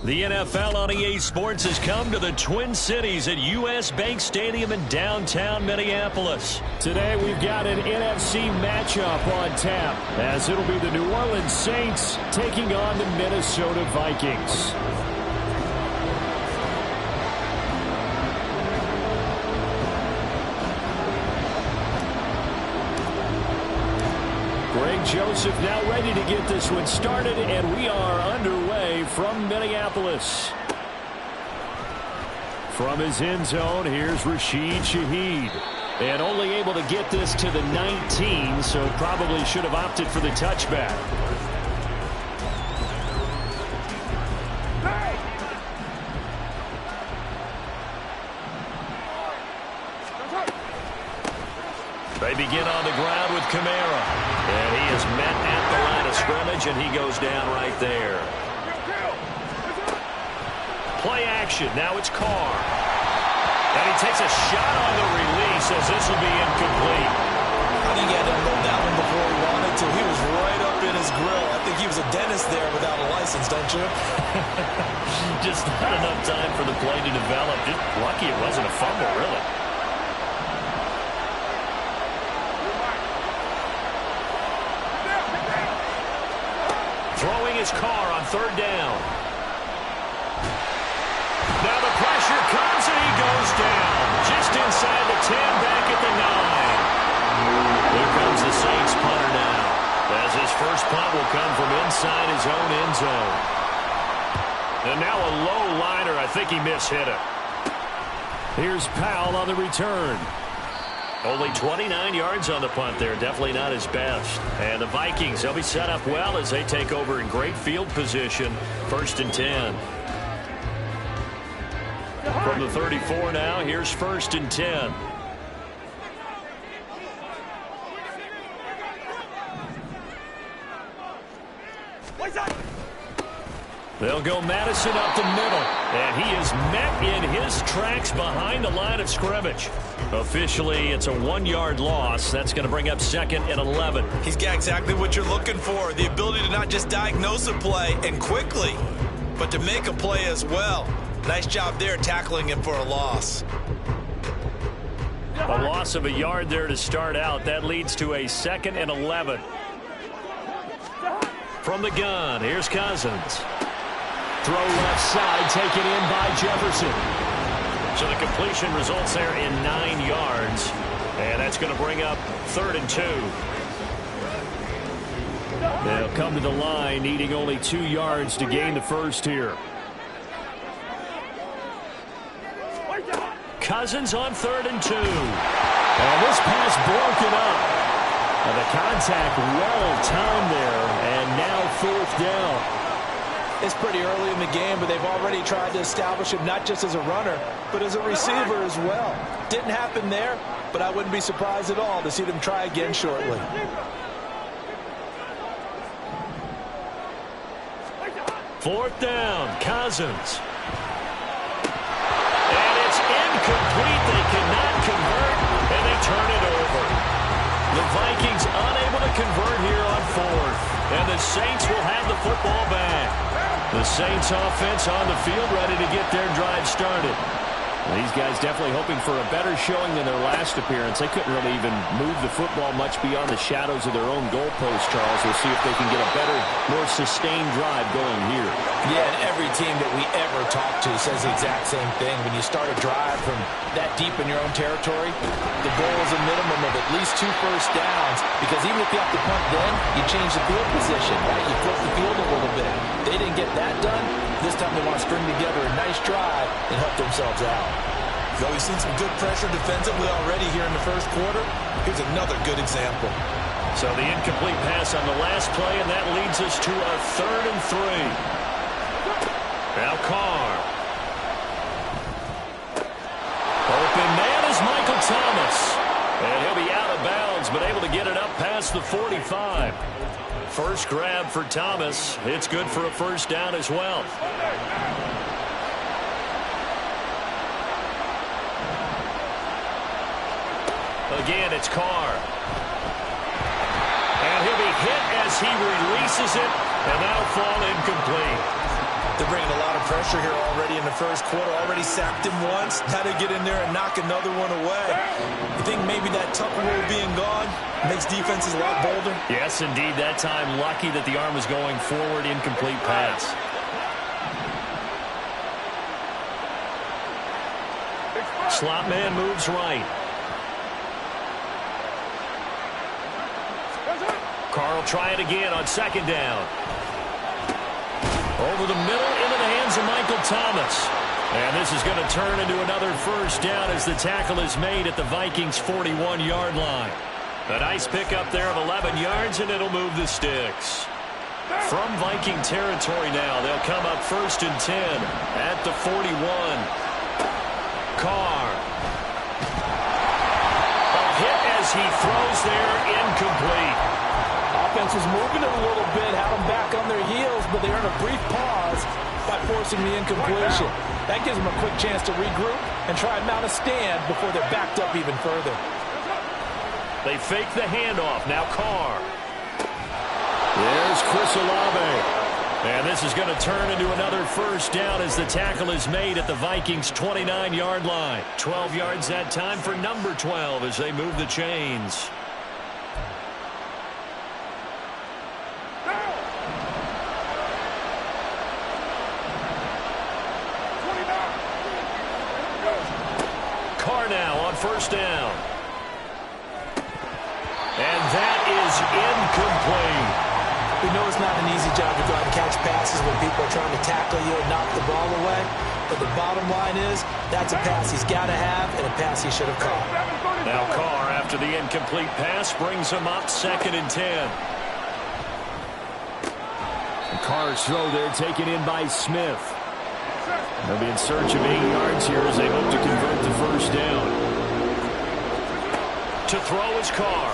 The NFL on EA Sports has come to the Twin Cities at U.S. Bank Stadium in downtown Minneapolis. Today we've got an NFC matchup on tap, as it'll be the New Orleans Saints taking on the Minnesota Vikings. Greg Joseph now ready to get this one started, and we are underway from Minneapolis. From his end zone, here's Rashid Shaheed. And only able to get this to the 19, so probably should have opted for the touchback. They begin on the ground with Kamara. And he is met at the line of scrimmage, and he goes down right there. Play action. Now it's Carr. And he takes a shot on the release as this will be incomplete. I think he had to unload that one before he wanted to. He was right up in his grill. I think he was a dentist there without a license, don't you? Just not enough time for the play to develop. Just lucky it wasn't a fumble, really. Throwing his Carr on third down. Now the pressure comes and he goes down. Just inside the 10, back at the 9. Here comes the Saints punter now, as his first punt will come from inside his own end zone. And now a low liner. I think he mishit it. Here's Powell on the return. Only 29 yards on the punt there. Definitely not his best. And the Vikings, they'll be set up well as they take over in great field position. 1st and 10. From the 34 now, here's 1st and 10. They'll go Madison up the middle. And he is met in his tracks behind the line of scrimmage. Officially, it's a 1-yard loss. That's going to bring up 2nd and 11. He's got exactly what you're looking for. The ability to not just diagnose a play and quickly, but to make a play as well. Nice job there tackling him for a loss. A loss of a yard there to start out. That leads to a 2nd and 11. From the gun, here's Cousins. Throw left side, taken in by Jefferson. So the completion results there in 9 yards. And that's going to bring up 3rd and 2. They'll come to the line, needing only 2 yards to gain the first here. Cousins on 3rd and 2. And this pass broken up. And the contact well timed there. And now 4th down. It's pretty early in the game, but they've already tried to establish him not just as a runner, but as a receiver as well. Didn't happen there, but I wouldn't be surprised at all to see them try again shortly. 4th down, Cousins. And it's incomplete. They cannot convert, and they turn it over. The Vikings unable to convert here on 4th. And the Saints will have the football back. The Saints offense on the field ready to get their drive started. These guys definitely hoping for a better showing than their last appearance. They couldn't really even move the football much beyond the shadows of their own goalpost, Charles. We'll see if they can get a better, more sustained drive going here. Yeah, and every team that we ever talk to says the exact same thing. When you start a drive from that deep in your own territory, the goal is a minimum of at least 2 first downs, because even if you have to punt then, you change the field position, right? You flip the field a little bit. They didn't get that done. This time they want to string together a nice drive and help themselves out. Though we've seen some good pressure defensively already here in the first quarter, here's another good example. So the incomplete pass on the last play, and that leads us to a 3rd and 3. Now Carr. Open man is Michael Thomas. And he'll be out of bounds, but able to get it up past the 45. First grab for Thomas. It's good for a first down as well. Again, it's Carr. And he'll be hit as he releases it, and that'll fall incomplete. They're bringing a lot of pressure here already in the first quarter. Already sacked him once. Had to get in there and knock another one away. You think maybe that Tucker rule being gone makes defenses a lot bolder? Yes, indeed. That time, lucky that the arm was going forward. Incomplete pass. Slot man moves right. Carr will try it again on second down. Over the middle into the hands of Michael Thomas. And this is going to turn into another first down as the tackle is made at the Vikings' 41-yard line. A nice pickup there of 11 yards, and it'll move the sticks. From Viking territory now, they'll come up 1st and 10 at the 41. Carr. A hit as he throws there, incomplete. Offense was moving it a little bit, had them back on their heels, but they earned a brief pause by forcing the incompletion. That gives them a quick chance to regroup and try and mount a stand before they're backed up even further. They fake the handoff. Now Carr. There's Chris Olave. And this is going to turn into another first down as the tackle is made at the Vikings' 29-yard line. 12 yards that time for number 12 as they move the chains. Carr now on first down. And that is incomplete. We know it's not an easy job to go out and catch passes when people are trying to tackle you and knock the ball away. But the bottom line is, that's a pass he's got to have and a pass he should have caught. Now Carr, after the incomplete pass, brings him up 2nd and 10. And Carr's throw there taken in by Smith. They'll be in search of 8 yards here as they hope to convert the first down. To throw is Carr.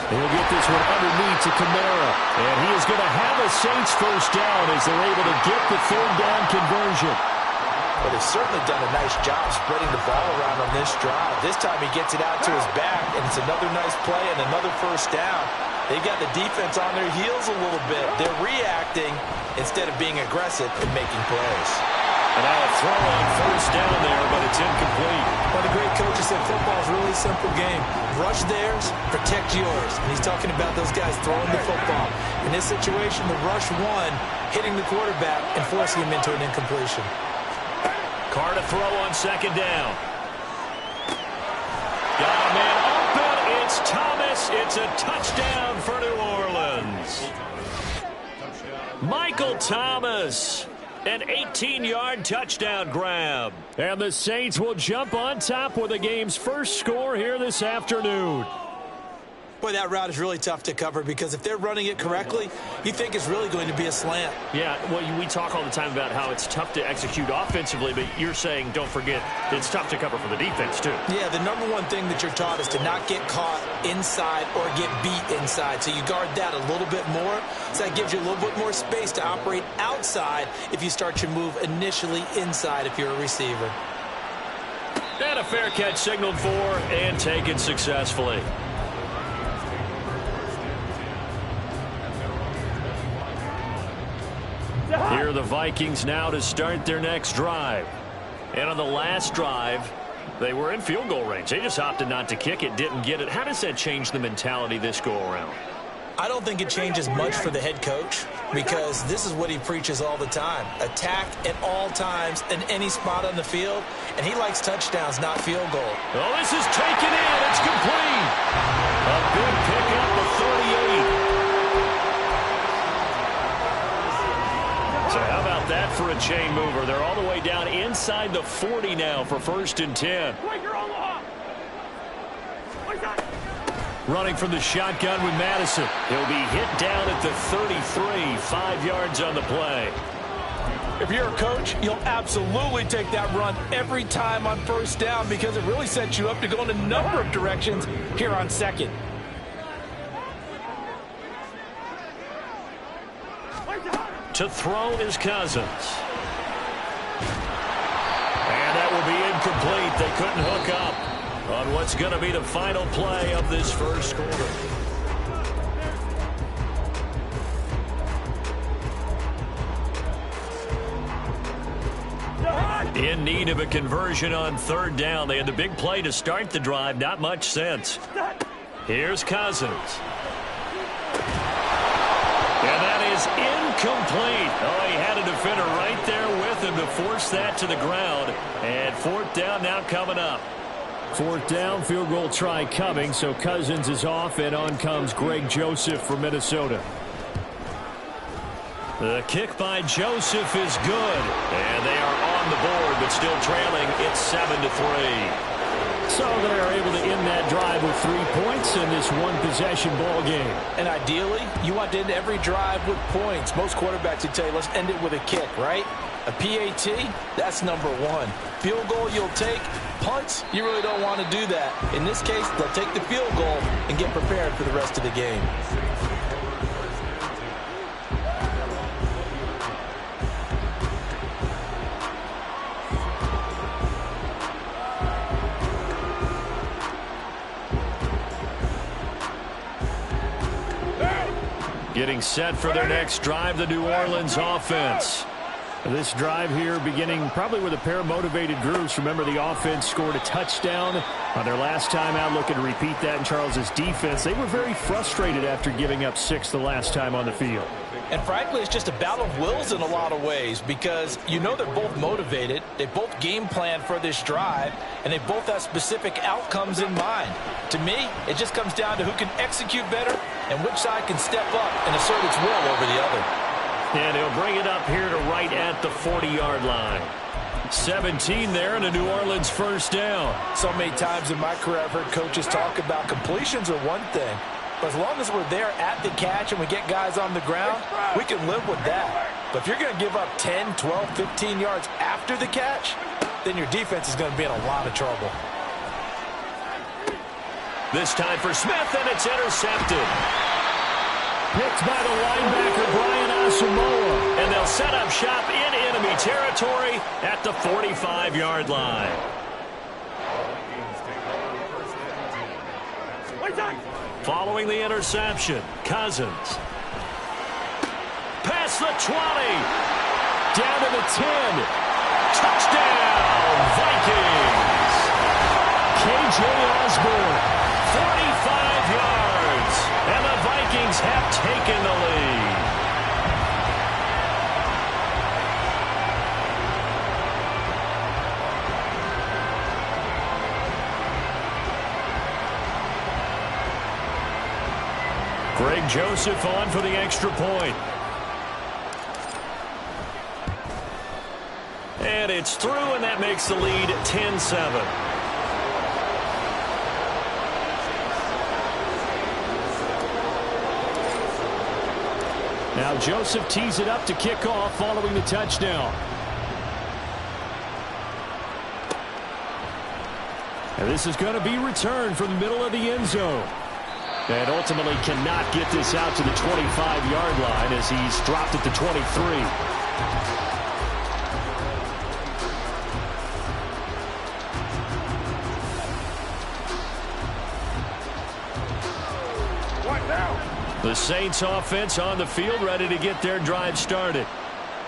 He'll get this one underneath to Kamara. And he is going to have a Saints first down as they're able to get the 3rd down conversion. But they've certainly done a nice job spreading the ball around on this drive. This time he gets it out to his back, and it's another nice play and another first down. They've got the defense on their heels a little bit. They're reacting instead of being aggressive and making plays. And now a throw on first down there, but it's incomplete. One of the great coaches said football is a really simple game. Rush theirs, protect yours. And he's talking about those guys throwing the football. In this situation, the rush won, hitting the quarterback and forcing him into an incompletion. Carr to throw on second down. Got a man open. It's Thomas. It's a touchdown for New Orleans. Michael Thomas. An 18-yard touchdown grab. And the Saints will jump on top with the game's first score here this afternoon. Boy, that route is really tough to cover because if they're running it correctly, you think it's really going to be a slant. Yeah, well, we talk all the time about how it's tough to execute offensively, but you're saying, don't forget, it's tough to cover for the defense, too. Yeah, the number one thing that you're taught is to not get caught inside or get beat inside. So you guard that a little bit more. So that gives you a little bit more space to operate outside if you start your move initially inside if you're a receiver. And a fair catch signaled for and taken successfully. Here are the Vikings now to start their next drive. And on the last drive, they were in field goal range. They just opted not to kick it, didn't get it. How does that change the mentality this go-around? I don't think it changes much for the head coach because this is what he preaches all the time. Attack at all times in any spot on the field, and he likes touchdowns, not field goal. Oh, this is taken in. It's complete. A big pickup of 38. So how about that for a chain mover? They're all the way down inside the 40 now for 1st and 10. Running from the shotgun with Madison. He'll be hit down at the 33, 5 yards on the play. If you're a coach, you'll absolutely take that run every time on first down because it really sets you up to go in a number of directions here on second. To throw is Cousins. And that will be incomplete. They couldn't hook up on what's going to be the final play of this first quarter. In need of a conversion on third down. They had the big play to start the drive. Not much sense. Here's Cousins. And that is incomplete. Oh, he had a defender right there with him to force that to the ground. And fourth down now coming up. Fourth down, field goal try coming. So Cousins is off, and on comes Greg Joseph from Minnesota. The kick by Joseph is good. And they are on the board, but still trailing. It's 7-3. So they are able to end that drive with 3 points in this one-possession ball game. And ideally, you want to end every drive with points. Most quarterbacks would tell you, let's end it with a kick, right? A PAT, that's number one. Field goal you'll take. Punts, you really don't want to do that. In this case, they'll take the field goal and get prepared for the rest of the game. Getting set for their next drive, the New Orleans offense. This drive here beginning probably with a pair of motivated groups. Remember, the offense scored a touchdown on their last time out, looking to repeat that in Charles's defense. They were very frustrated after giving up 6 the last time on the field. And frankly, it's just a battle of wills in a lot of ways because you know they're both motivated. They both game plan for this drive, and they both have specific outcomes in mind. To me, it just comes down to who can execute better and which side can step up and assert its will over the other. And he'll bring it up here to right at the 40-yard line. 17 there and a New Orleans first down. So many times in my career I've heard coaches talk about completions are one thing. But as long as we're there at the catch and we get guys on the ground, we can live with that. But if you're going to give up 10, 12, 15 yards after the catch, then your defense is going to be in a lot of trouble. This time for Smith, and it's intercepted. Picked by the linebacker, Brian Asamoah. And they'll set up shop in enemy territory at the 45-yard line. Following the interception, Cousins. Past the 20. Down to the 10. Touchdown, Vikings. KJ Osborne. 45 yards. And the Vikings have taken the lead. Greg Joseph on for the extra point. And it's through, and that makes the lead 10-7. Now Joseph tees it up to kick off following the touchdown. And this is going to be returned from the middle of the end zone. And ultimately cannot get this out to the 25-yard line as he's dropped at the 23. The Saints offense on the field ready to get their drive started.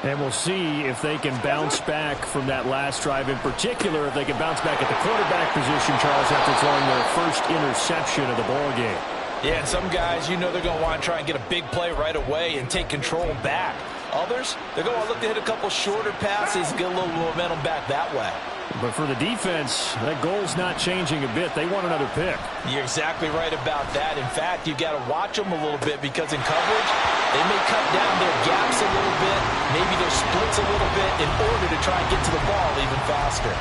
And we'll see if they can bounce back from that last drive. In particular, if they can bounce back at the quarterback position, Charles, after throwing their first interception of the ball game. Yeah, and some guys, you know they're going to want to try and get a big play right away and take control back. Others, they're going to look to hit a couple shorter passes, get a little momentum back that way. But for the defense, that goal's not changing a bit. They want another pick. You're exactly right about that. In fact, you've got to watch them a little bit because in coverage, they may cut down their gaps a little bit, maybe their splits a little bit in order to try and get to the ball even faster.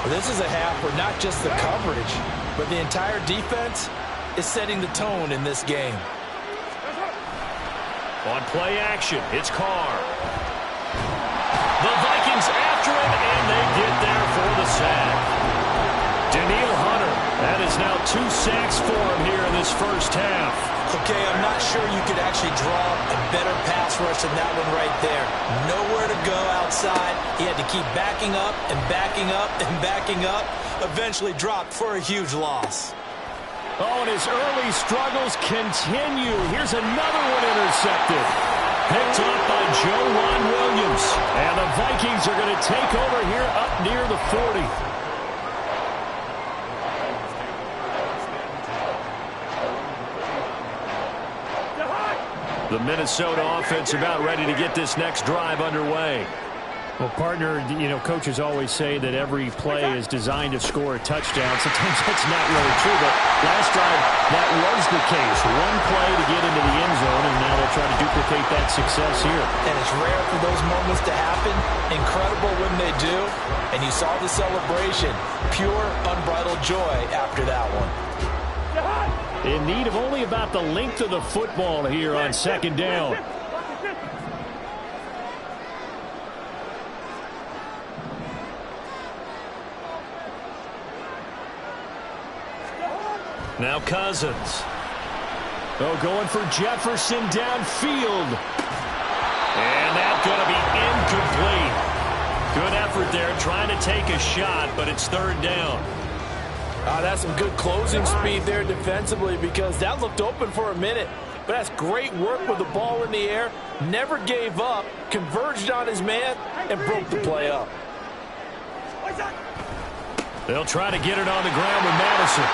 Well, this is a half where not just the coverage, but the entire defense is setting the tone in this game. On play action, it's Carr. The Vikings after him, and they get there for the sack. Danielle Hunter, that is now 2 sacks for him here in this first half. Okay, I'm not sure you could actually draw a better pass rush than that one right there. Nowhere to go outside. He had to keep backing up and backing up and backing up. Eventually dropped for a huge loss. Oh, and his early struggles continue. Here's another one intercepted. picked off by Joejuan Williams. And the Vikings are going to take over here up near the 40. The Minnesota offense about ready to get this next drive underway. Well, partner, coaches always say that every play is designed to score a touchdown. Sometimes that's not really true, but last drive, that was the case. One play to get into the end zone, and now they'll try to duplicate that success here. And it's rare for those moments to happen. Incredible when they do. And you saw the celebration. Pure, unbridled joy after that one. In need of only about the length of the football here on second down. Now Cousins. Oh, going for Jefferson downfield. And that's going to be incomplete. Good effort there trying to take a shot, but it's third down. That's some good closing speed there defensively because that looked open for a minute. But that's great work with the ball in the air. Never gave up, converged on his man, and broke the play up. They'll try to get it on the ground with Madison.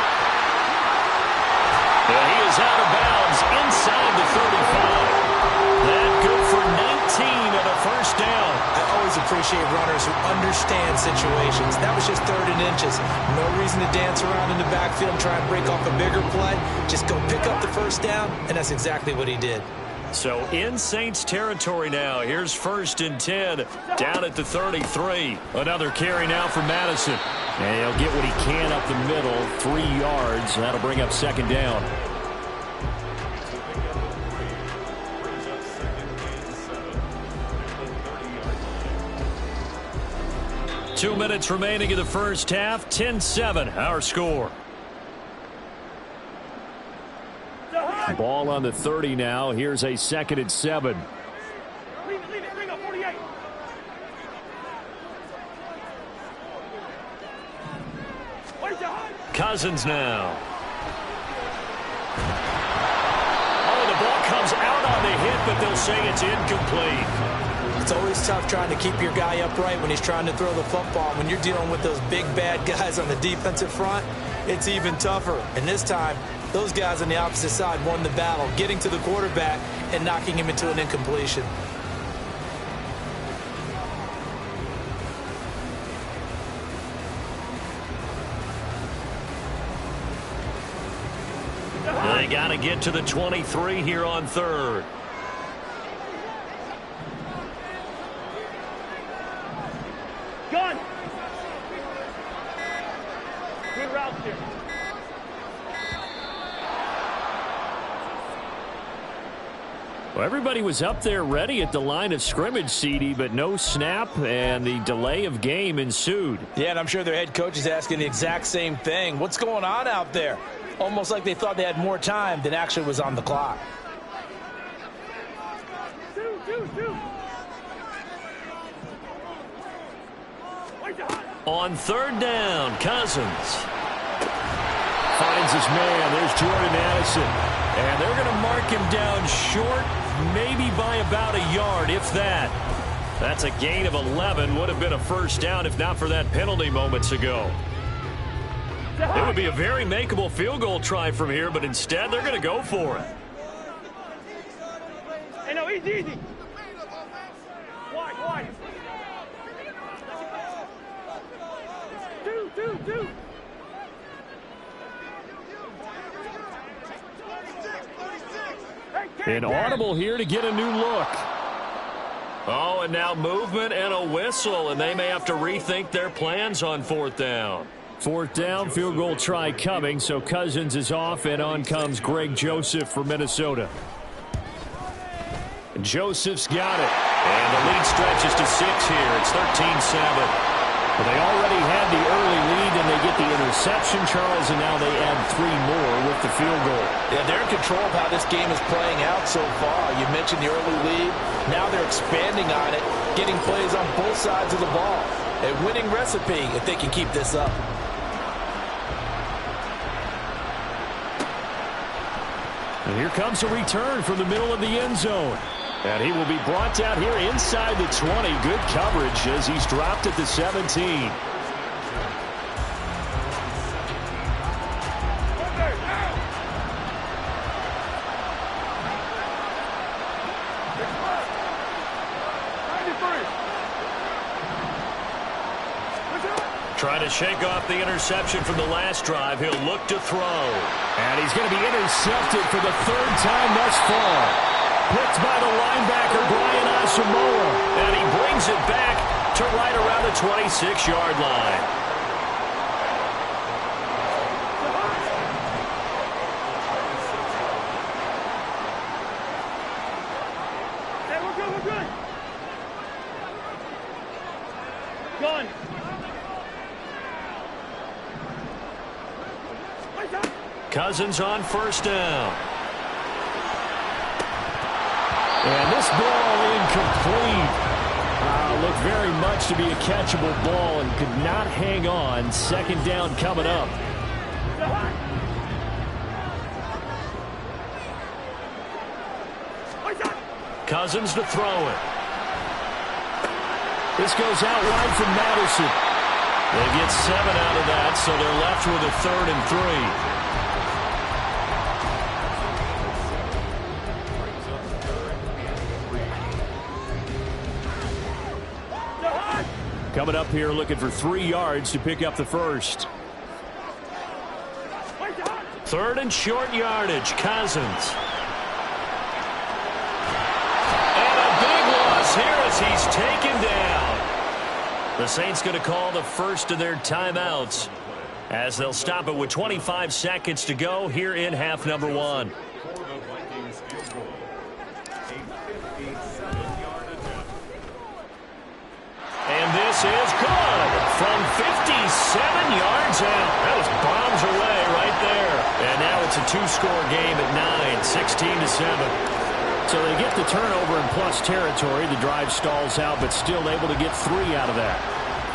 And he is out of bounds inside the 35. That good for 19 and a first down. I always appreciate runners who understand situations. That was just third and inches. No reason to dance around in the backfield and try and break off a bigger play. Just go pick up the first down, and that's exactly what he did. So in Saints territory now. Here's first and 10 down at the 33. Another carry now for Madison. And he'll get what he can up the middle, 3 yards. That'll bring up second down. Two minutes remaining in the first half. 10-7, our score. Ball on the 30 now. Here's a second and 7. Leave it. Bring up 48. Cousins now. Oh, the ball comes out on the hit, but they'll say it's incomplete. It's always tough trying to keep your guy upright when he's trying to throw the football. When you're dealing with those big, bad guys on the defensive front, it's even tougher. And this time, those guys on the opposite side won the battle, getting to the quarterback and knocking him into an incompletion. They got to get to the 23 here on third. Gun. Good route here. Well, everybody was up there ready at the line of scrimmage, CD, but no snap, and the delay of game ensued. Yeah, and I'm sure their head coach is asking the exact same thing. What's going on out there? Almost like they thought they had more time than actually was on the clock. Two. On third down, Cousins finds his man. There's Jordan Addison. And they're going to mark him down short, maybe by about a yard, if that. That's a gain of 11. Would have been a first down if not for that penalty moments ago. It would be a very makeable field goal try from here, but instead they're going to go for it. Hey, no, easy. Wide. Two. An audible here to get a new look. Oh, and now movement and a whistle, and they may have to rethink their plans on fourth down. Fourth down, field goal try coming, so Cousins is off, and on comes Greg Joseph for Minnesota. Joseph's got it, and the lead stretches to 6 here. It's 13-7. Well, they already had the early lead, and they get the interception, Charles, and now they add 3 more with the field goal. Yeah, they're in control of how this game is playing out so far. You mentioned the early lead. Now they're expanding on it, getting plays on both sides of the ball. A winning recipe if they can keep this up. And here comes a return from the middle of the end zone. And he will be brought down here inside the 20. Good coverage as he's dropped at the 17. Trying to shake off the interception from the last drive. He'll look to throw. And he's going to be intercepted for the third time thus far. Picked by the linebacker, Brian Asamoah. And he brings it back to right around the 26-yard line. Hey, we're good, we're good. Gone. Cousins on first down. And this ball incomplete. Looked very much to be a catchable ball and could not hang on. Second down coming up. Cousins to throw it. This goes out wide from Madison. They get 7 out of that, so they're left with a 3rd and 3. Coming up here looking for 3 yards to pick up the first. 3rd and short yardage. Cousins. And a big loss here as he's taken down. The Saints going to call the first of their timeouts as they'll stop it with 25 seconds to go here in half number 1. And this is good from 57 yards out. That was bombs away right there. And now it's a 2-score game at 9, 16-7. So they get the turnover in plus territory. The drive stalls out, but still able to get 3 out of that.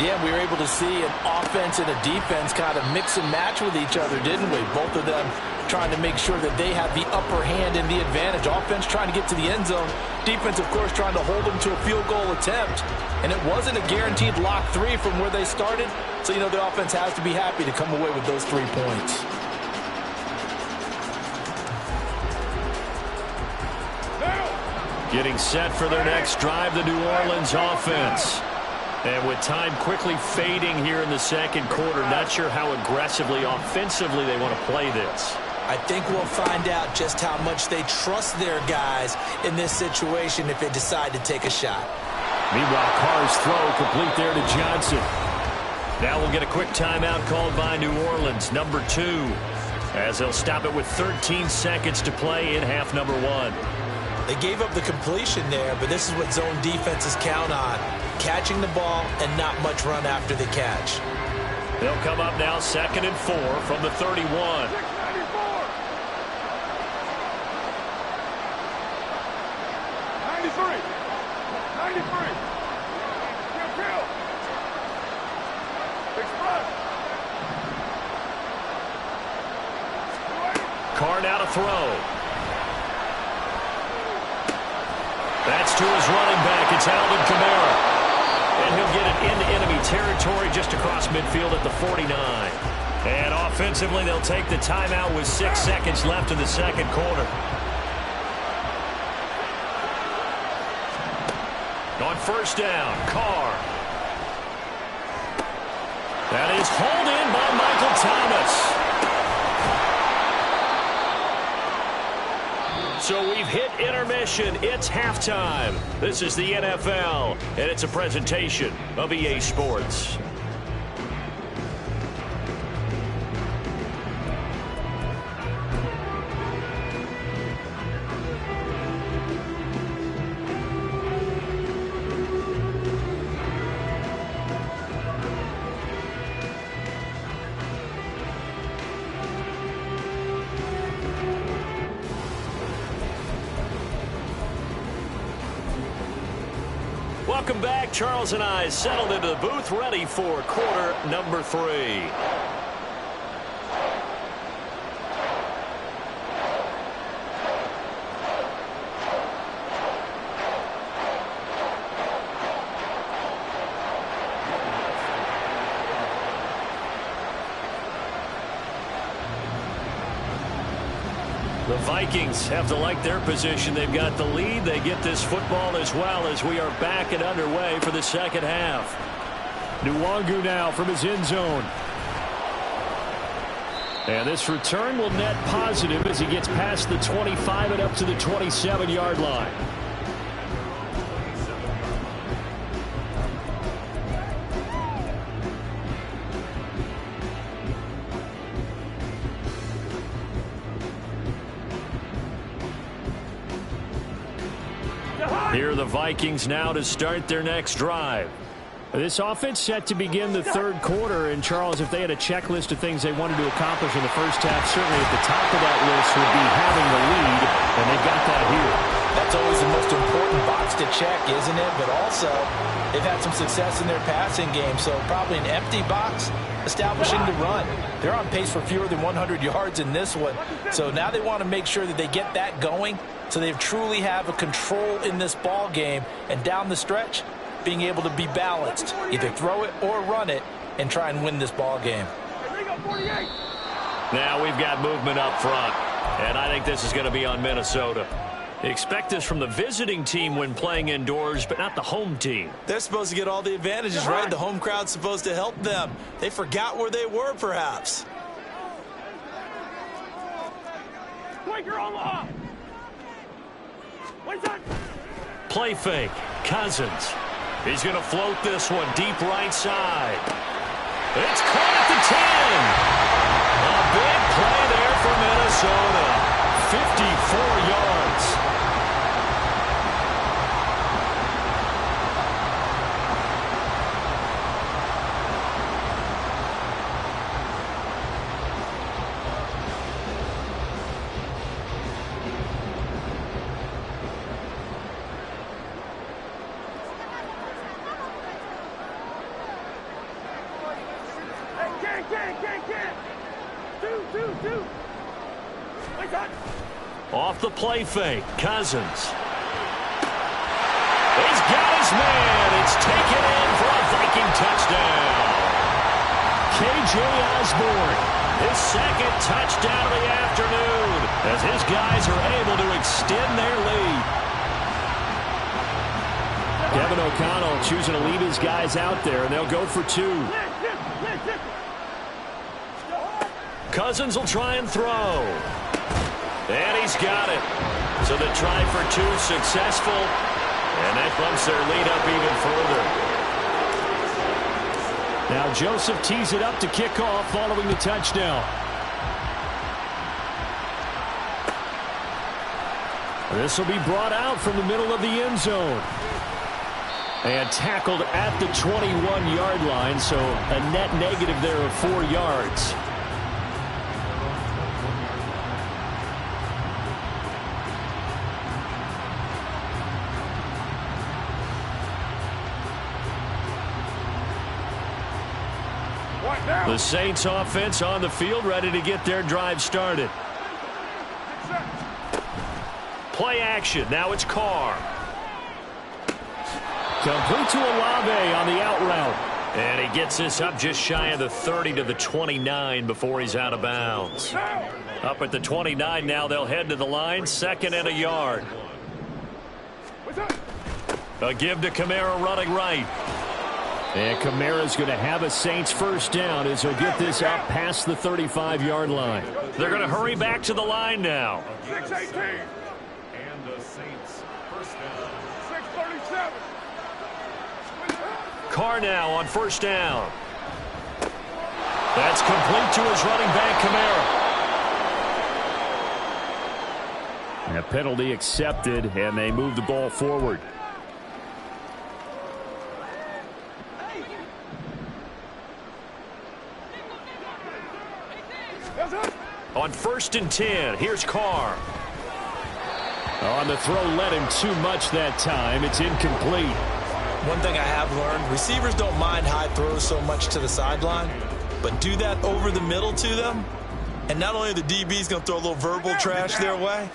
Yeah, we were able to see an offense and a defense kind of mix and match with each other, didn't we? Both of them trying to make sure that they have the upper hand and the advantage. Offense trying to get to the end zone. Defense, of course, trying to hold them to a field goal attempt. And it wasn't a guaranteed lock 3 from where they started. So, you know, the offense has to be happy to come away with those 3 points. Getting set for their next drive, the New Orleans offense. And with time quickly fading here in the second quarter, not sure how aggressively, offensively they want to play this. I think we'll find out just how much they trust their guys in this situation if they decide to take a shot. Meanwhile, Carr's throw complete there to Johnson. Now we'll get a quick timeout called by New Orleans, number 2, as they'll stop it with 13 seconds to play in half number 1. They gave up the completion there, but this is what zone defenses count on. Catching the ball and not much run after the catch. They'll come up now 2nd and 4 from the 31. 93. Kill. Express. Carr now to throw. That's to his running back. It's Alvin Kamara. And he'll get it into enemy territory just across midfield at the 49. And offensively, they'll take the timeout with 6 seconds left in the second quarter. On first down, Carr. That is hauled in by Michael Thomas. So we've hit intermission. It's halftime. This is the NFL, and it's a presentation of EA Sports. Welcome back. Charles and I settled into the booth, ready for quarter number 3. The Vikings have to like their position. They've got the lead. They get this football as well as we are back and underway for the second half. Nwangu now from his end zone. And this return will net positive as he gets past the 25 and up to the 27-yard line. Here are the Vikings now to start their next drive. This offense set to begin the third quarter. And, Charles, if they had a checklist of things they wanted to accomplish in the first half, certainly at the top of that list would be having the lead, and they've got that here. That's always the most important box to check, isn't it? But also, they've had some success in their passing game, so probably an empty box establishing the run. They're on pace for fewer than 100 yards in this one, so now they want to make sure that they get that going so they truly have a control in this ball game, and down the stretch, being able to be balanced, either throw it or run it, and try and win this ball game. Now we've got movement up front, and I think this is going to be on Minnesota. Expect this from the visiting team when playing indoors, but not the home team. They're supposed to get all the advantages, right? The home crowd's supposed to help them. They forgot where they were, perhaps. Play fake. Cousins. He's going to float this one deep right side. It's caught at the 10. A big play there for Minnesota. 54 yards. Off the play fake, Cousins. He's got his man. It's taken in for a Viking touchdown. K.J. Osborne, his second touchdown of the afternoon, as his guys are able to extend their lead. Kevin O'Connell choosing to leave his guys out there, and they'll go for two. Cousins will try and throw. And he's got it. So the try for two successful. And that bumps their lead up even further. Now Joseph tees it up to kick off following the touchdown. This will be brought out from the middle of the end zone. And tackled at the 21-yard line, so a net negative there of 4 yards. The Saints offense on the field, ready to get their drive started. Play action. Now it's Carr. Complete to Olave on the out route. And he gets this up just shy of the 30 to the 29 before he's out of bounds. Up at the 29 now, they'll head to the line. 2nd and a yard. A give to Kamara running right. And Kamara's going to have a Saints first down as he'll get this up past the 35-yard line. They're going to hurry back to the line now. 6:18. And the Saints first down. 6:37. Carr now on first down. That's complete to his running back, Kamara. And a penalty accepted, and they move the ball forward. On 1st and 10, here's Carr. On the throw, led him too much that time. It's incomplete. One thing I have learned, receivers don't mind high throws so much to the sideline, but do that over the middle to them, and not only are the DBs going to throw a little verbal trash their way,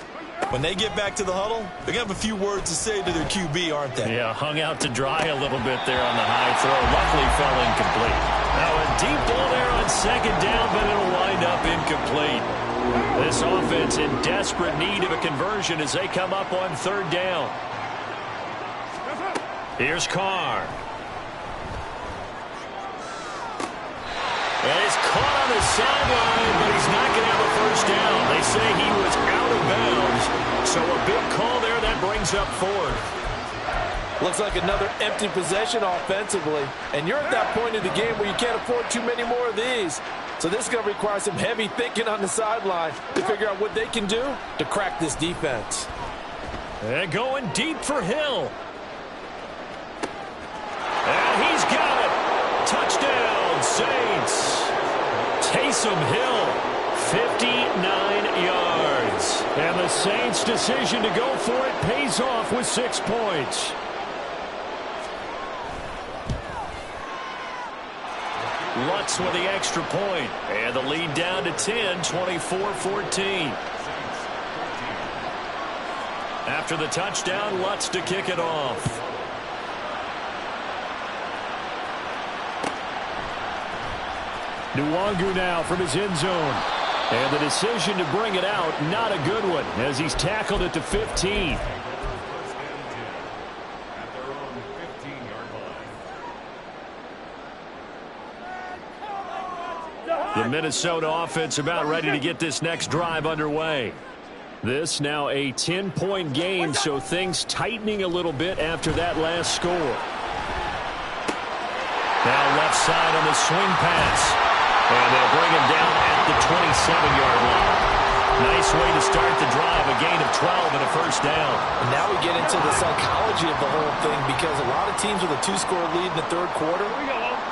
when they get back to the huddle, they're going to have a few words to say to their QB, aren't they? Yeah, hung out to dry a little bit there on the high throw. Luckily fell incomplete. Now a deep ball there on 2nd down, but it'll wind up incomplete. This offense in desperate need of a conversion as they come up on third down. Here's Carr. And he's caught on the sideline, but he's not going to have a first down. They say he was out of bounds, so a big call there that brings up fourth. Looks like another empty possession offensively, and you're at that point in the game where you can't afford too many more of these. So this is going to require some heavy thinking on the sideline to figure out what they can do to crack this defense. And going deep for Hill. And he's got it. Touchdown, Saints. Taysom Hill, 59 yards. And the Saints' decision to go for it pays off with 6 points. Lutz with the extra point. And the lead down to 10, 24-14. After the touchdown, Lutz to kick it off. Nwangu now from his end zone. And the decision to bring it out, not a good one, as he's tackled it to 15. The Minnesota offense about ready to get this next drive underway. This now a 10-point game, so things tightening a little bit after that last score. Now left side on the swing pass. And they'll bring him down at the 27-yard line. Nice way to start the drive, a gain of 12 and a first down. And now we get into the psychology of the whole thing, because a lot of teams with a 2-score lead in the third quarter,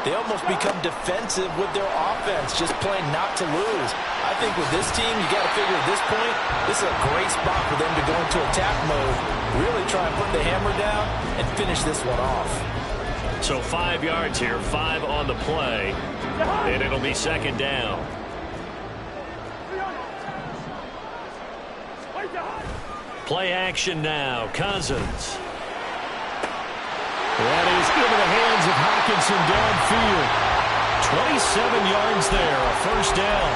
they almost become defensive with their offense, just playing not to lose. I think with this team, you got to figure at this point, this is a great spot for them to go into attack mode, really try and put the hammer down and finish this one off. So 5 yards here, 5 on the play, and it'll be second down. Play action now, Cousins. That is into the hands of Hockenson downfield. 27 yards there, a first down.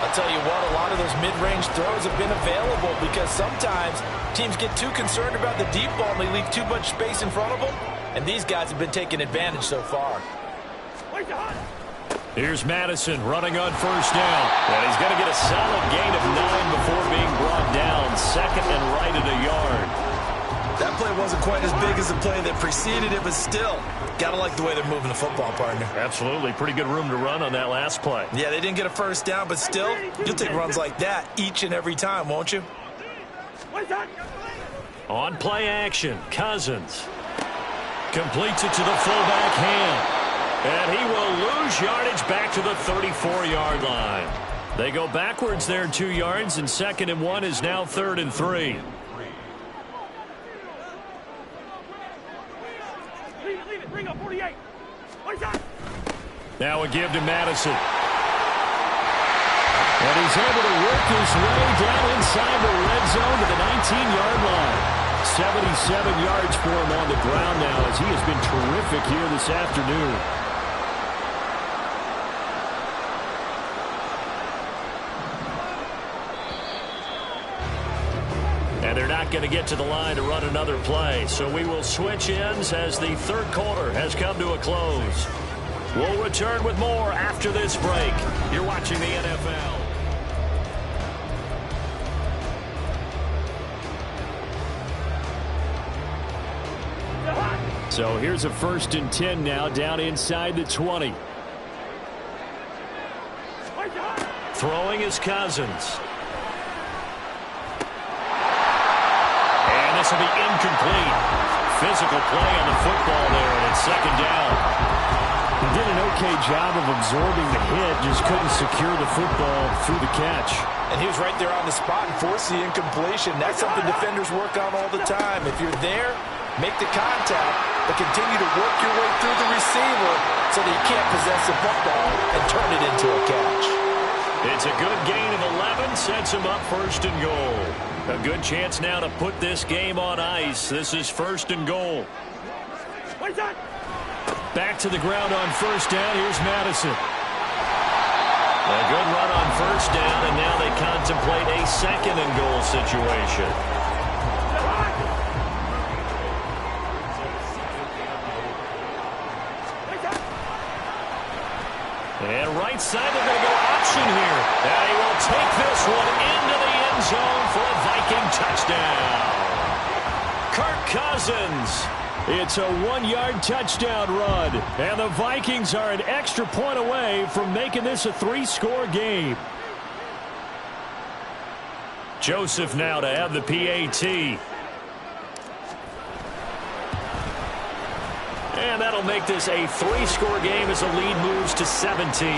I'll tell you what, a lot of those mid-range throws have been available because sometimes teams get too concerned about the deep ball and they leave too much space in front of them. And these guys have been taking advantage so far. Here's Madison running on first down. And he's going to get a solid gain of 9 before being brought down. Second and right at a yard. That play wasn't quite as big as the play that preceded it, but still, got to like the way they're moving the football, partner. Absolutely. Pretty good room to run on that last play. Yeah, they didn't get a first down, but still, you'll take runs like that each and every time, won't you? On play action, Cousins. Completes it to the fullback hand. And he will lose yardage back to the 34-yard line. They go backwards there 2 yards, and 2nd and 1 is now 3rd and 3. Bring up 48. Now a give to Madison. And he's able to work his way down inside the red zone to the 19-yard line. 77 yards for him on the ground now, as he has been terrific here this afternoon. And they're not going to get to the line to run another play, so we will switch ends as the third quarter has come to a close. We'll return with more after this break. You're watching the NFL. So here's a 1st and 10 now, down inside the 20. Throwing is Cousins. And this will be incomplete. Physical play on the football there, and it's 2nd down. He did an okay job of absorbing the hit, just couldn't secure the football through the catch. And he was right there on the spot and forced the incompletion. That's something defenders work on all the time. If you're there, make the contact, but continue to work your way through the receiver so that you can't possess the football and turn it into a catch. It's a good gain of 11, sets him up 1st and goal. A good chance now to put this game on ice. This is 1st and goal. Back to the ground on 1st down. Here's Madison. A good run on first down, and now they contemplate a second and goal situation. And right side, they're going to go option here. And he will take this one into the end zone for a Viking touchdown. Kirk Cousins. It's a 1-yard touchdown run. And the Vikings are an extra point away from making this a 3-score game. Joseph now to have the PAT. And that'll make this a 3-score game as the lead moves to 17.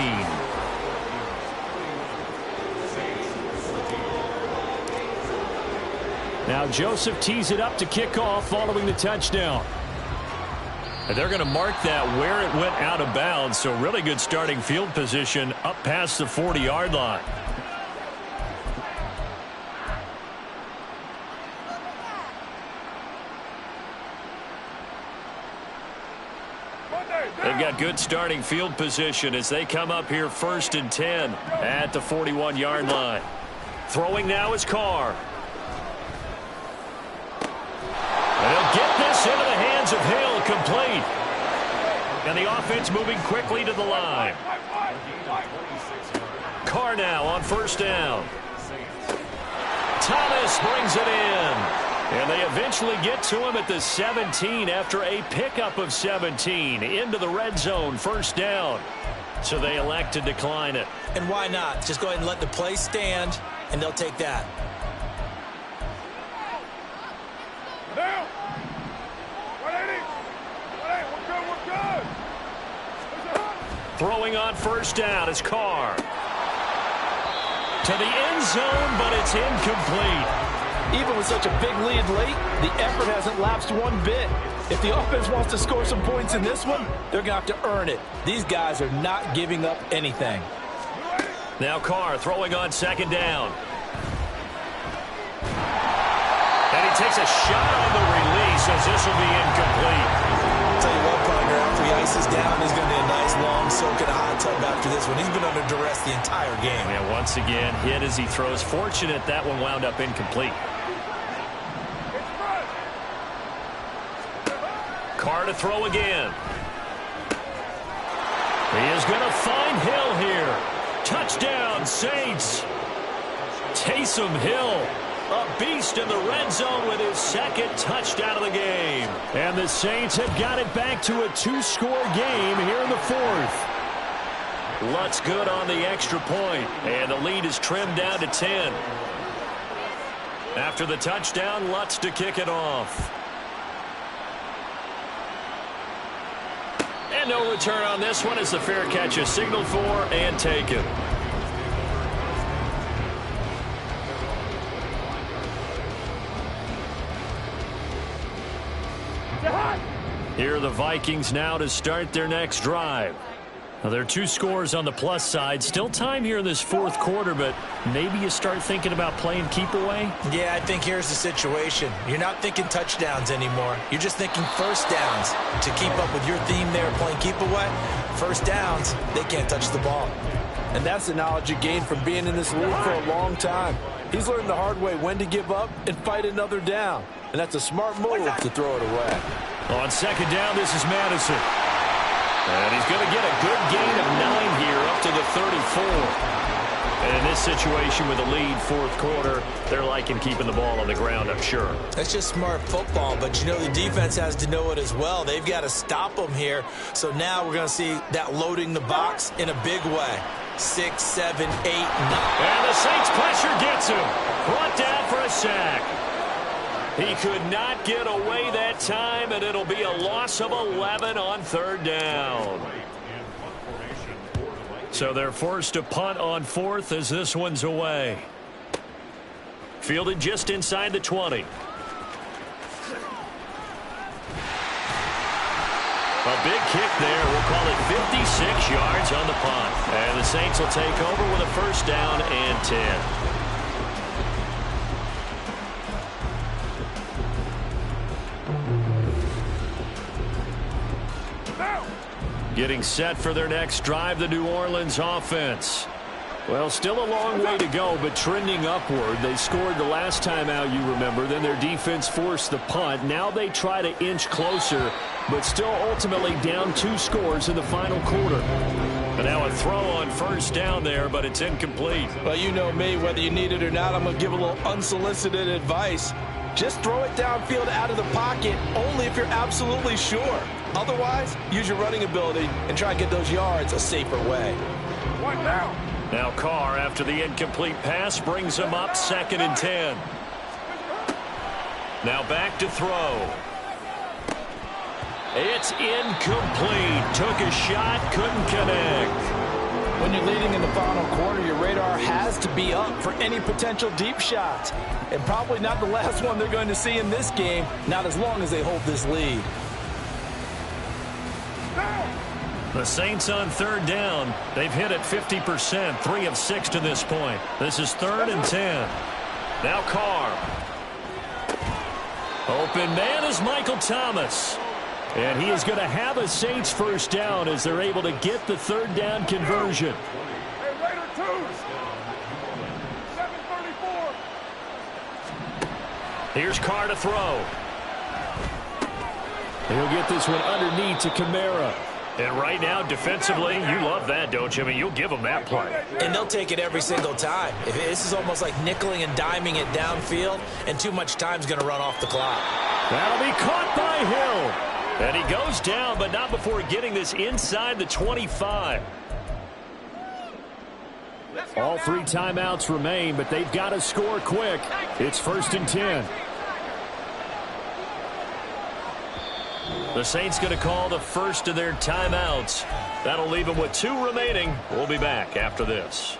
Now Joseph tees it up to kick off following the touchdown. And they're going to mark that where it went out of bounds. So really good starting field position up past the 40-yard line. They've got good starting field position as they come up here 1st and 10 at the 41-yard line. Throwing now is Carr. And he'll get this into the hands of Hill, complete. And the offense moving quickly to the line. Carr now on first down. Thomas brings it in. And they eventually get to him at the 17 after a pickup of 17 into the red zone, first down. So they elect to decline it. And why not? Just go ahead and let the play stand, and they'll take that. Down. 180. 180. We're good. Throwing on first down is Carr. To the end zone, but it's incomplete. Even with such a big lead late, the effort hasn't lapsed one bit. If the offense wants to score some points in this one, they're going to have to earn it. These guys are not giving up anything. Now Carr throwing on second down. And he takes a shot on the release as this will be incomplete. I'll tell you what, partner, after he ices down, he's going to be a nice long soak in a hot tub after this one. He's been under duress the entire game. And once again, hit as he throws. Fortunate that one wound up incomplete. Carr to throw again. He is going to find Hill here. Touchdown, Saints. Taysom Hill, a beast in the red zone with his second touchdown of the game. And the Saints have got it back to a 2-score game here in the 4th. Lutz good on the extra point, and the lead is trimmed down to 10. After the touchdown, Lutz to kick it off. And no return on this one as the fair catch is signaled for and taken. Here are the Vikings now to start their next drive. Now, there are 2 scores on the plus side. Still time here in this 4th quarter, but maybe you start thinking about playing keep away? Yeah, I think here's the situation. You're not thinking touchdowns anymore. You're just thinking first downs. To keep up with your theme there, playing keep away, first downs, they can't touch the ball. And that's the knowledge he gained from being in this league for a long time. He's learned the hard way when to give up and fight another down. And that's a smart move to throw it away. On second down, this is Madison. And he's going to get a good gain of 9 here up to the 34. And in this situation with a lead 4th quarter, they're liking keeping the ball on the ground, I'm sure. That's just smart football, but you know the defense has to know it as well. They've got to stop them here. So now we're going to see that loading the box in a big way. 6, 7, 8, 9. And the Saints pressure gets him. Brought down for a sack. He could not get away that time, and it'll be a loss of 11 on 3rd down. So they're forced to punt on 4th as this one's away. Fielded just inside the 20. A big kick there. We'll call it 56 yards on the punt. And the Saints will take over with a first down and 10. Getting set for their next drive, the New Orleans offense. Well, still a long way to go, but trending upward. They scored the last time out, you remember. Then their defense forced the punt. Now they try to inch closer, but still ultimately down 2 scores in the final quarter. And now a throw on first down there, but it's incomplete. Well, you know me, whether you need it or not, I'm going to give a little unsolicited advice. Just throw it downfield out of the pocket, only if you're absolutely sure. Otherwise, use your running ability and try and get those yards a safer way. One down. Now Carr, after the incomplete pass, brings him up 2nd and 10. Now back to throw. It's incomplete. Took a shot, couldn't connect. When you're leading in the final quarter, your radar has to be up for any potential deep shots. And probably not the last one they're going to see in this game, not as long as they hold this lead. The Saints on 3rd down. They've hit it 50%, 3 of 6 to this point. This is 3rd and 10. Now Carr. Open man is Michael Thomas. And he is going to have a Saints first down as they're able to get the 3rd down conversion. Hey, Raider 2. 7:34. Here's Carr to throw. He'll get this one underneath to Kamara. And right now, defensively, you love that, don't you? I mean, you'll give them that play. And they'll take it every single time. This is almost like nickeling and diming it downfield, and too much time's going to run off the clock. That'll be caught by Hill. And he goes down, but not before getting this inside the 25. All 3 timeouts remain, but they've got to score quick. It's 1st and 10. The Saints going to call the first of their timeouts. That'll leave them with 2 remaining. We'll be back after this.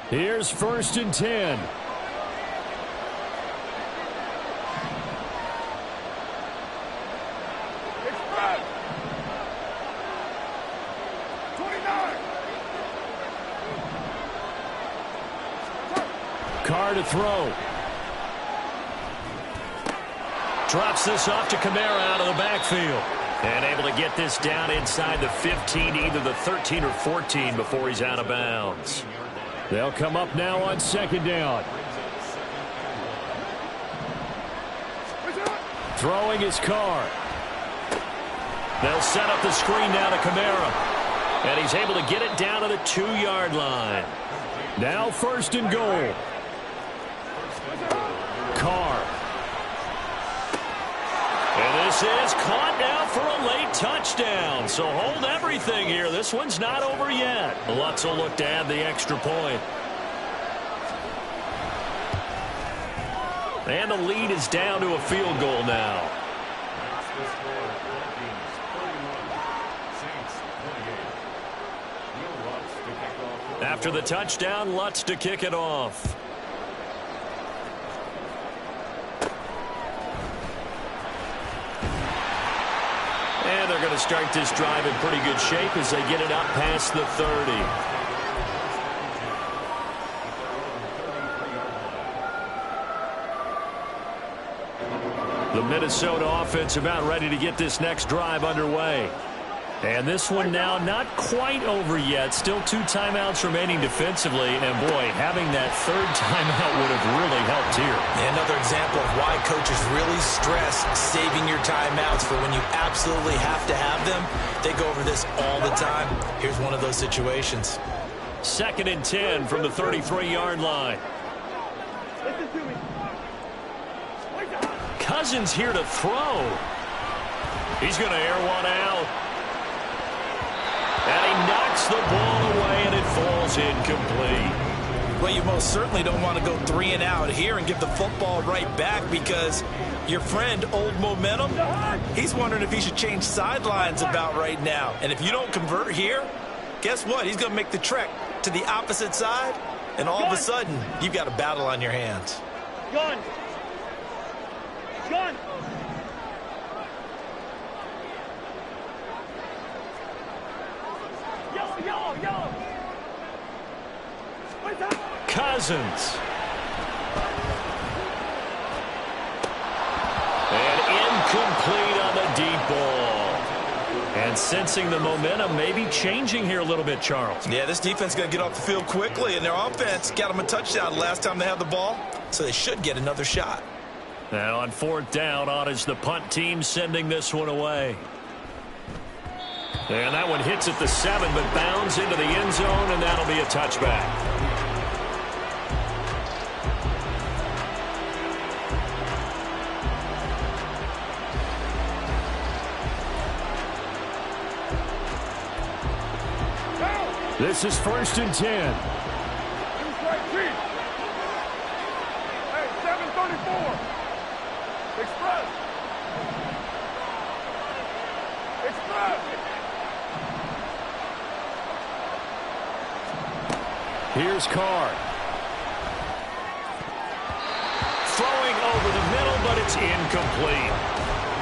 Here's 1st and 10. It's Fred. 29. Carr to throw. Drops this off to Kamara out of the backfield. And able to get this down inside the 15, either the 13 or 14 before he's out of bounds. They'll come up now on 2nd down. Throwing his Carr. They'll set up the screen now to Kamara. And he's able to get it down to the 2-yard line. Now 1st and goal. Carr. And this is caught now for a late touchdown. So hold everything here. This one's not over yet. Lutz will look to add the extra point. And the lead is down to a field goal now. After the touchdown, Lutz to kick it off. And they're going to start this drive in pretty good shape as they get it up past the 30. The Minnesota offense about ready to get this next drive underway. And this one now not quite over yet. Still 2 timeouts remaining defensively. And, boy, having that 3rd timeout would have really helped here. Another example of why coaches really stress saving your timeouts for when you absolutely have to have them. They go over this all the time. Here's one of those situations. 2nd and 10 from the 33-yard line. Listen to me. Cousins here to throw. He's going to air one out. And he knocks the ball away, and it falls incomplete. Well, you most certainly don't want to go 3 and out here and give the football right back because your friend, Old Momentum, he's wondering if he should change sidelines about right now. And if you don't convert here, guess what? He's going to make the trek to the opposite side, and all of a sudden, you've got a battle on your hands. Gun. Gun. Cousins. And incomplete on the deep ball. And sensing the momentum maybe changing here a little bit, Charles. Yeah, this defense is going to get off the field quickly, and their offense got them a touchdown last time they had the ball, so they should get another shot. And on 4th down, on is the punt team sending this one away. And that one hits at the 7, but bounds into the end zone, and that'll be a touchback. This is 1st and 10. Hey, 734. Express. Express. Here's Carr. Throwing over the middle, but it's incomplete.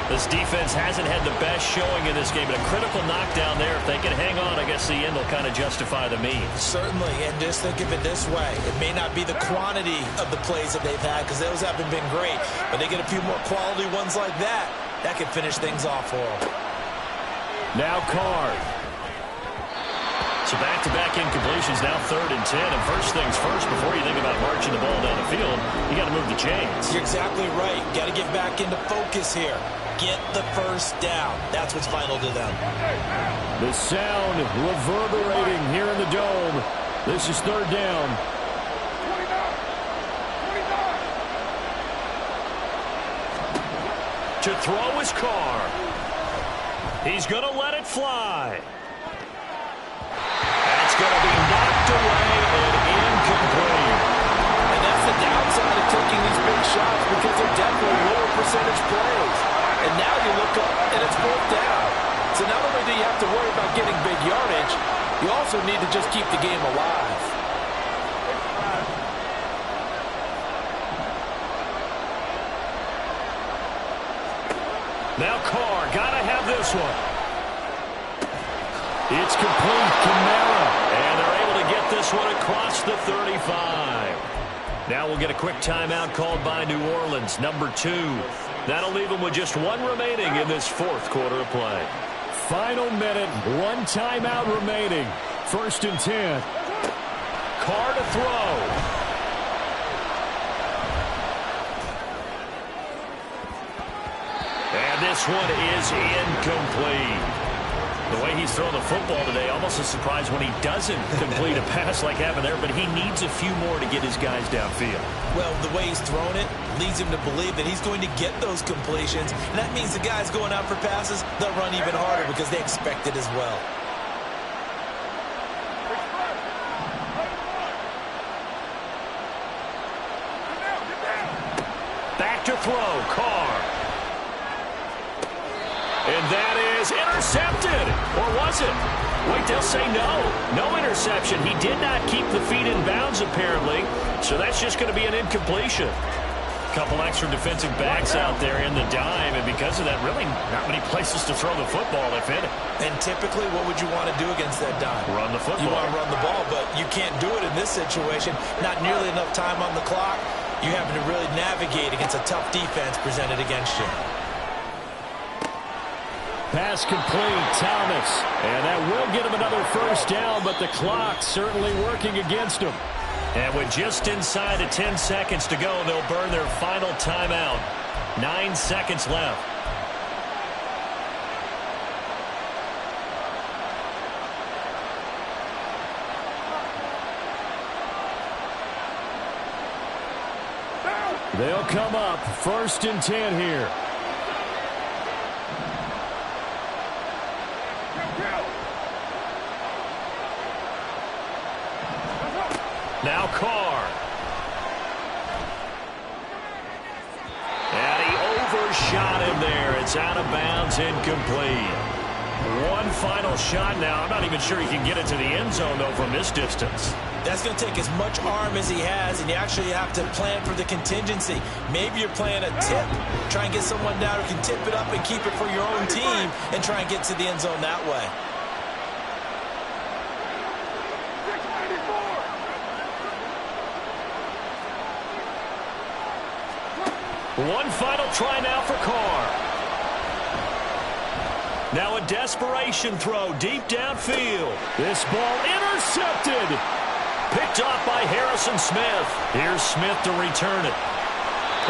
This defense hasn't had the best showing in this game, but a critical knockdown there. If they can hang on, I guess the end will kind of justify the means. Certainly, and just think of it this way. It may not be the quantity of the plays that they've had, because those haven't been great, but they get a few more quality ones like that. That could finish things off for them. Now Carr. So back-to-back incompletions, now 3rd and 10. And first things first, before you think about marching the ball down the field, you got to move the chains. You're exactly right. Got to get back into focus here. Get the first down. That's what's vital to them. The sound reverberating here in the dome. This is 3rd down. 29. To throw is Carr. He's going to let it fly. That's going to be knocked away and incomplete. And that's the downside of taking these big shots, because they're definitely lower percentage plays. And now you look up, and it's 4th down. So not only do you have to worry about getting big yardage, you also need to just keep the game alive. Now Carr, got to have this one. It's complete. Kamara. And they're able to get this one across the 35. Now we'll get a quick timeout called by New Orleans, number 2. That'll leave them with just 1 remaining in this 4th quarter of play. Final minute, 1 timeout remaining. 1st and 10. Carr to throw. And this one is incomplete. The way he's throwing the football today, almost a surprise when he doesn't complete a pass like happened there, but he needs a few more to get his guys downfield. Well, the way he's thrown it leads him to believe that he's going to get those completions, and that means the guys going out for passes, they'll run even harder because they expect it as well. Back to throw, Carr. And that is intercepted. Or was it? Wait, they'll say no. No interception. He did not keep the feet in bounds, apparently. So that's just going to be an incompletion. Couple extra defensive backs out there in the dime, and because of that, really not many places to throw the football, if any. And typically, what would you want to do against that dime? Run the football. You want to run the ball, but you can't do it in this situation. Not nearly enough time on the clock. You having to really navigate against a tough defense presented against you. Pass complete, Thomas. And that will get him another first down, but the clock certainly working against him. And with just inside of 10 seconds to go, they'll burn their final timeout. 9 seconds left. They'll come up 1st and 10 here. Now Carr. And he overshot him there. It's out of bounds, incomplete. One final shot now. I'm not even sure he can get it to the end zone, though, from this distance. That's going to take as much arm as he has, and you actually have to plan for the contingency. Maybe you're playing a tip. Try and get someone down who can tip it up and keep it for your own team and try and get to the end zone that way. One final try now for Carr. Now a desperation throw deep downfield. This ball intercepted. Picked off by Harrison Smith. Here's Smith to return it.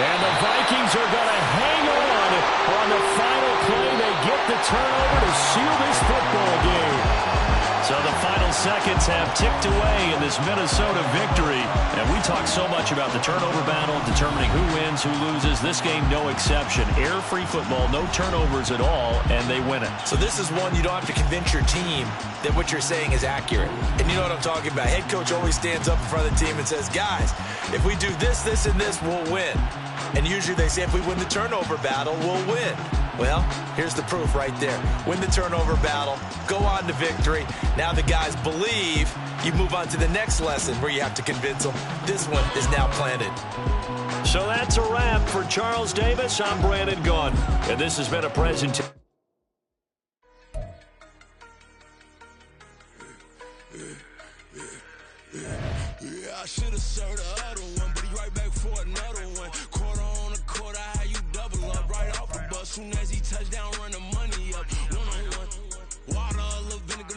And the Vikings are going to hang on the final play. They get the turnover to seal this football game. So the final seconds have ticked away in this Minnesota victory. And we talk so much about the turnover battle, determining who wins, who loses. This game, no exception. Air-free football, no turnovers at all, and they win it. So this is one you don't have to convince your team that what you're saying is accurate. And you know what I'm talking about. Head coach always stands up in front of the team and says, guys, if we do this, this, and this, we'll win. And usually they say if we win the turnover battle, we'll win. Well, here's the proof right there. Win the turnover battle, go on to victory. Now the guys believe. You move on to the next lesson where you have to convince them. This one is now planted. So that's a wrap for Charles Davis. I'm Brandon Gaudin, and this has been a presentation. I should have served the other one, but he right back for another one. Quarter on the quarter, how you double up right off the bus. Soon as he touched down, run the money up. One-on-one, water, a little vinegar.